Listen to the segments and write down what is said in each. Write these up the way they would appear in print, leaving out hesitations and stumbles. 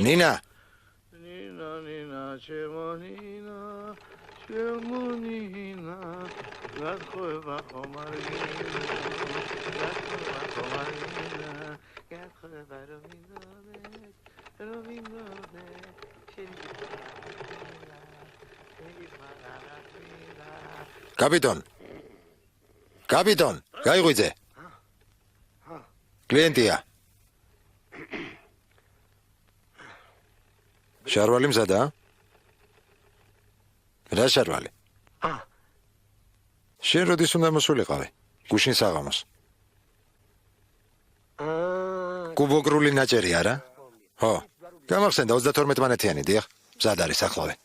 ნინა ნინა ჩემონინა ჩემონინა გახოება ხომარინა გახოება რომინოდე კაპიტონ გაიღვიძე კლიენტია შარვალი მზადა რა შარვალი შენ როდის უნდა მოსულიყავი გუშინ საღამოს კუბოგრული ნაჭერი არა ხო გამახსენდა 32 მანეთიანი დიახ მზად არის ახლავე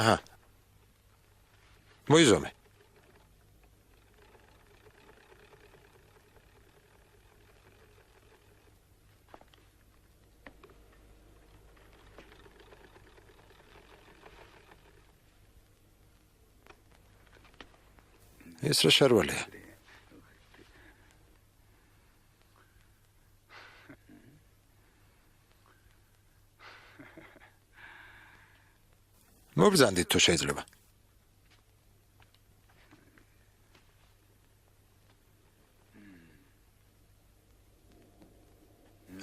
აჰა მოიზომე ეს რა შარვალია მობრძანდით თუ შეიძლება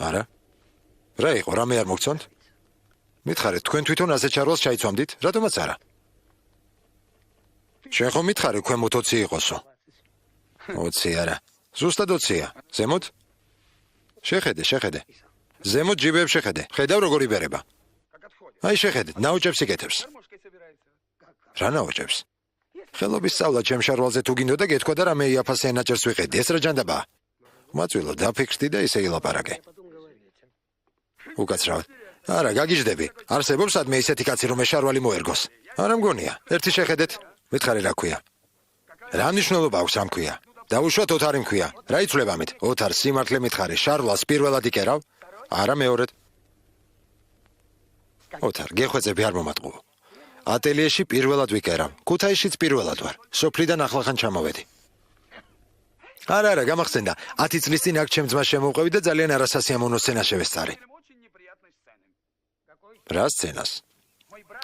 არა რა იყო რამე არ მოგწონთ მითხარით თქვენ თვითონ ასე ჩარვალს ჩაიცვამდით რატომაც არა შენ ხომ მითხარი ქვემოთ 20 იყოსო 20 არა ზუსტად 20-ია ზემოთ შეხედე ზემოთ ჯიბებს შეხედე ხედავ როგორ იბერება აი შეხედეთ ნაოჭებს იკეთებს რა ნაოჭებს ხელობის სწავლა ჩემ შარვალზე თუ გინდოდა გეთქვა და რამე იაფასიან ნაჭერს ვიყედი ეს რა ჯანდაბაა მაწვილო დაფიქრდი და ისე ილაპარაკე უკაცრავად არა გაგიჟდები არსებობს ადმე ისეთი კაცი რომ შარვალი მოერგოს არა მგონია ერთი შეხედეთ მითხარი რა ქვია რა მნიშვნელობა აქვს ამ ქვია დაუშვათ ოთარი მქვია რა იცვლება ამით ოთარ სიმართლე მითხარი შარვალს პირველად იკერავ არა მეორედ ოთარ გეხვეწები არ მომატყუო ატელიეში პირველად ვიკერავ ქუთაისშიც პირველად ვარ სოფლიდან ახლახან ჩამოვედი არა გამახსენდა 10 წლის წინ აქ ჩემ ძმას შემოვყევი და ძალიან არასასიამოვნო სცენა შევესწარი რა სცენას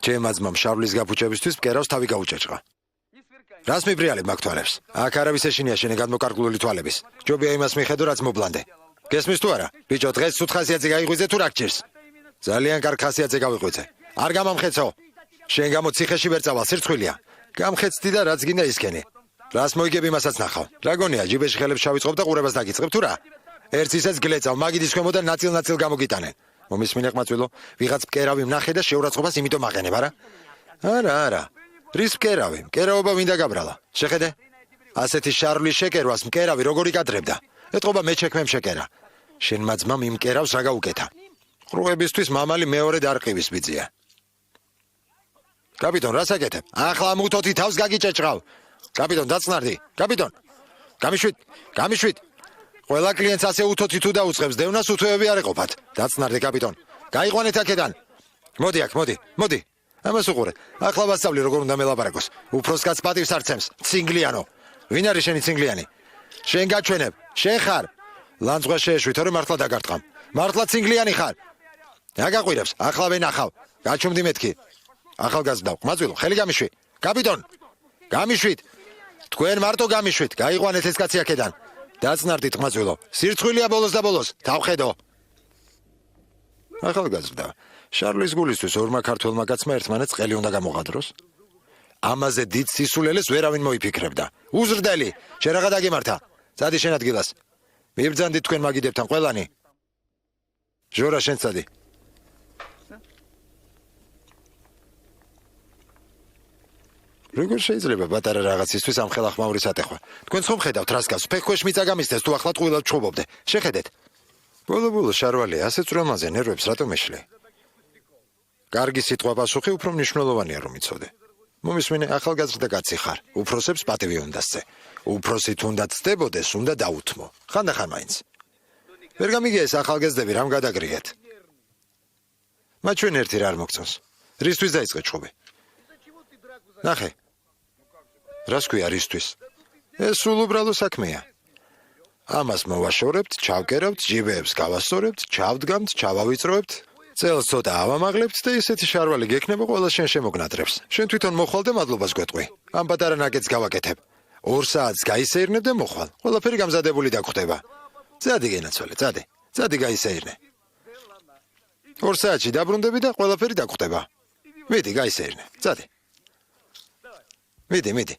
ჩემ ძმამ შავლის გაფუჭებისთვის მკერავს თავი გაუჭეჭყა რას მიბრიალებ მაგ თვალებს აქ არავის ეშინია შენი გადმოკარგლული თვალების ჯობია იმას მიხედო რაც მობლანდე გესმის თუ არა ბიჭო დღეს სუთ ხასიათზე გაიღვიძე თუ რა გჭირს ძალიან კარგ ხასიათზე გავიღვიძე არ გამამხეცო შენ გამო ციხეში ვერ წავალ სირცხვილია გამხეცდი და რაც გინდა ისქენი რას მოიგები მასაც ნახავ რა გონია ჯიბეში ხელებს შავიწყობ და ყურებას დაგიწყებ თუ რა ერთს ისეც გლეწავ მაგიდის ქვემოდან ნაწილ გამოგიტანენ მომისმინე ყმაწვილო ვიღაც მკერავი ვნახე და შეურაცხყოფას იმიტომ აყენებ არა რის მკერავი მკერავობა მინდა გაბრალა შეხედე ასეთი შარვლის შეკერვას მკერავი როგორი კადრებდა ეთყობა მე შექმემ შეკერა შენმა ძმამ იმ მკერავს რა გაუკეთა ყრუებისთვის მამალი მეორედ არ ყივის ბიძია კაპიტონ რას აკეთებ ახლა მუთოთი თავს გაგიჭეჭყავ კაპიტონ დაწნარდი კაპიტონ გამიშვით ყველა კლიენტს ასე უთოთი თუ დაუწყებს დევნას უთოები არ ეყოფათ დაწნარდი კაპიტონ გაიყვანეთ აქედან მოდი აქ მოდი ამას უყურე ახლა ვასწავლი როგორ უნდა მელაპარაკოს უფროს კაცს პატივს არცემს ცინგლიანო ვინ არის შენი ცინგლიანი შენ გაჩვენებ შენ ხარ ლანძღვა შეეშვი თორე მართლა დაგარტყამ მართლა ცინგლიანი ხარ რა გაყვირებს ახლა ვენახავ გაჩუმდი მეთქი ახალგაზრდა ყმაწვილო ხელი გამიშვი კაპიტონ გამიშვით თქვენ მარტო გამიშვით გაიყვანეთ ეს კაცი აქედან დაწნარდით ყმაწვილო სირცხვილია ბოლოს და ბოლოს თავხედო ახალგაზრდა შარლის გულისთვის ორმა ქართველმა კაცმა ერთმანეთს ყელი უნდა გამოღადროს ამაზე დიდ სისულელეს ვერავინ მოიფიქრებდა უზრდელი შენ რაღა დაგემართა წადი შენ ადგილას მიბრძანდით თქვენ მაგიდებთან ყველანი ჟორა შენ წადი როგორ შეიძლება პატარა რაღაცისთვის ამ ხელახმაურის ატეხვა თქვენ ხომ ხედავთ რას გავს ფეხქვეშ მიწა გამისდეს თუ ახლა ტყუილად ჩხუბობდე შეხედეთ ბოლო შარვალი ასე წრომაზე ნერვებს რატომ ეშლი კარგი სიტყვა პასუხი უფრო მნიშვნელოვანია რომ იცოდე მომისმინე ახალგაზრდა კაცი ხარ უფროსებს პატივი უნდა სცე უფროსი თუნდაც ცდებოდეს უნდა დაუთმო ხანდახან მაინც ვერ გამიგია ეს ახალგაზრდები რამ გადაგრიეთ მათ ჩვენ ერთი რა არ მოგწონს რისთვის დაიწყე ჩხუბი ნახე. რას ქვია რისთვის? ეს სულ უბრალო საქმეა. ამას მოვაშორებთ, ჩავკერავთ, ჯიბეებს გავასწორებთ, ჩავდგამთ, ჩავავიწროებთ. წელს ცოტა ავამაღლებთ და ისეთი შარვალი გექნება ყველა შენ შემოგნადრებს. შენ თვითონ მოხვალ და მადლობას გვეტყვი. ამ პატარა ნაკეთს გავაკეთებ. 2 საათს გაისეირნებ და მოხვალ. ყველაფერი გამზადებული დაგხვდება. წადი გენაცვალე, წადი. წადი გაისეირნე. 2 საათში დაბრუნდები და ყველაფერი დაგხვდება. მიდი, გაისეირნე. წადი. მიდი.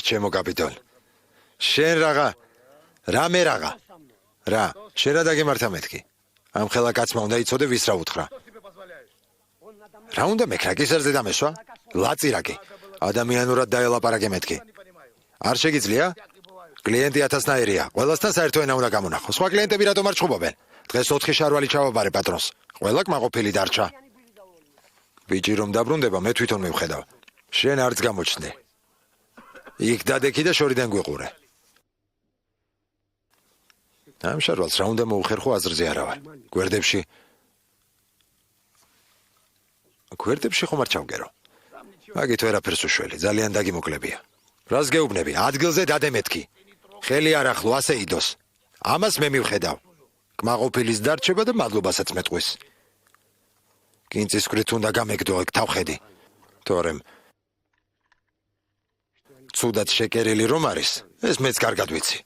ჩემო კაპიტონ. შენ რამე რა, შენ რა დაგემართა მეთქი. ამ ხელა კაცმა უნდა იცოდე ვის რა უთხრა. რა უნდა მექრაკისერზე დამესვა? ლაწირაკი. ადამიანურად დაელაპარაკე მეთქი. არ შეგიძლია? კლიენტი 1000-ნაირია. ყველასთან საერთო ენა უნდა გამონახო. სხვა კლიენტები რატომ არ ჩხუბობენ? დღეს 4 შარვალი ჩავაბარე პატრონს. ყველა კმაყოფილი დარჩა. ბიჭი რომ დაბრუნდება, მე თვითონ მივხედავ. შენ არც გამოჩნდი. იქ დადექი და შორიდან გვიყურე. ამ შარვალს რა უნდა მოუხერხო აზრზე არა ვარ. გვერდებში ხომ არ ჩავგერო. მაგით ვერაფერს უშველი, ძალიან დაგიმოკლებია. რას გეუბნები? ადგილზე დადე მეთქი. ხელი არ ახლო, ასე იდოს. ამას მე მივხედავ. კმაყოფილის დარჩება და მადლობასაც მეტყვის. კინწის ქვით უნდა გამეგდო ეგ თავხედი. თორემ ცუდად შეკერილი რომ არის, ეს მეც კარგად ვიცი.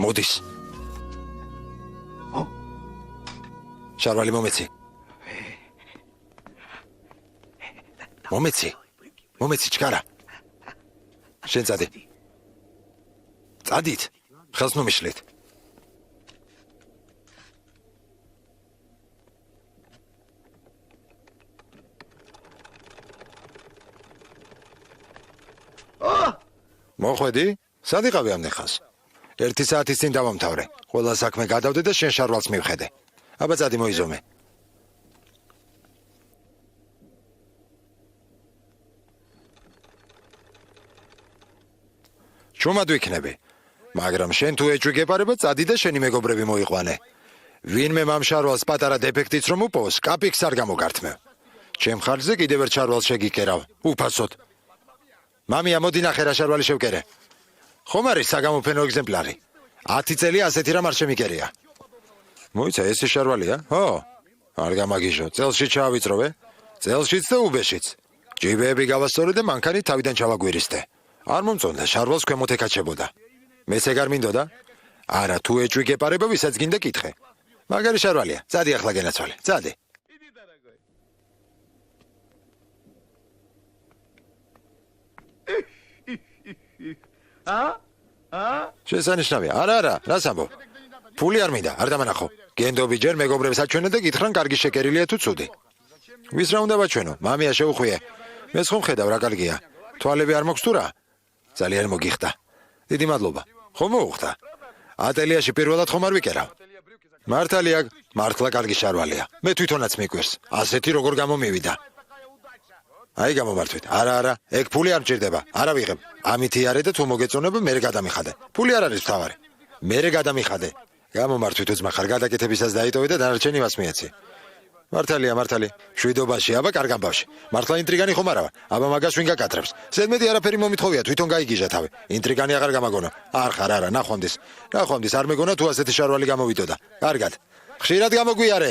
მოდის. შარვალი მომეცი. მომეცი ჩქარა. შენ წადი. წადით. ხელს ნუ მიშლით. მოხვედი? სად იყავი ამდენ ხანს? 1 საათის წინ დავამთავრე. ყველა საქმე გადავდე და შენ შარვალს მივხედე. აბა წადი მოიზომე. ჩუმად ვიქნები. მაგრამ შენ თუ ეჭვი გეპარება, წადი და შენი მეგობრები მოიყვანე. ვინმე მამ შარვალს პატარა დეფექტიც რომ უპოვოს, კაპიქს არ გამოგართმევ. ჩემ ხარჯზე კიდევ ერთ შარვალს შეგიკერავ. უფასოდ. მამია, მოდი ნახე რა შარვალი შევკერე. ხომ არის საგამოფენო ეგზემპლარი? 10 წელი ასეთი რამ არ შემიკერია. მოიცა, ეს შარვალია? ხო. არ გამაგიჟო, წელში ჩაავიწროვე. წელშიც და უბეშიც. ჯიბეები გავასწორე და მანქანით თავიდან ჩავაგვირისდე. არ მომწონდა, შარვალს ქვემოთ ეკაჩებოდა. მეც ეგ არ მინდოდა? არა, თუ ეჭვი გეპარება, ვისაც გინდა კითხე. მაგარი შარვალია. წადი ახლა გენაცვალე. წადი. შესანიშნავია. არა, რას ამბობ? ფული არ მინდა, არ დამანახო. გენდობი ჯერ მეგობრებს აჩვენე და გითხრან კარგი შეკერილია თუ ცუდი. ვის რა უნდა ვაჩვენო? მამია შეუხვიე. მეც ხომ ხედავ რა კარგია. თვალები არ მოქვს თუ რა? ძალიან მოგიხდა. დიდი მადლობა. ხომ მოუხდა? ატელიაში პირველად ხომ არ ვიკერავ? მართალია, მართლა კარგი შარვალია. მე თვითონაც მიკვირს. ასეთი როგორ გამომივიდა. აი გამომართვით. არა, ეგ ფული არ მჭირდება. არა ვიღებ. ამით იარე და თუ მოგეწონება, მერე გადამიხადე. ფული არ არის მთავარი. მერე გადამიხადე. გამომართვით უძმახარ, გადაკეთებისას დაიტოვე და დანარჩენი მას მიეცი. მართალია. შვიდობაში, აბა კარგ ამბავში. მართლა ინტრიგანი ხომ არა ვარ? აბა მაგას ვინ გაკატრებს? ზედმეტი არაფერი მომითხოვია, თვითონ გაიგიჟა თავი. ინტრიგანი აღარ გამაგონა. არ ხარ, არა, ნახვამდის. არ მეგონა თუ ასეთი შარვალი გამოვიდოდა. კარგად. ხშირად გამოგვიარე.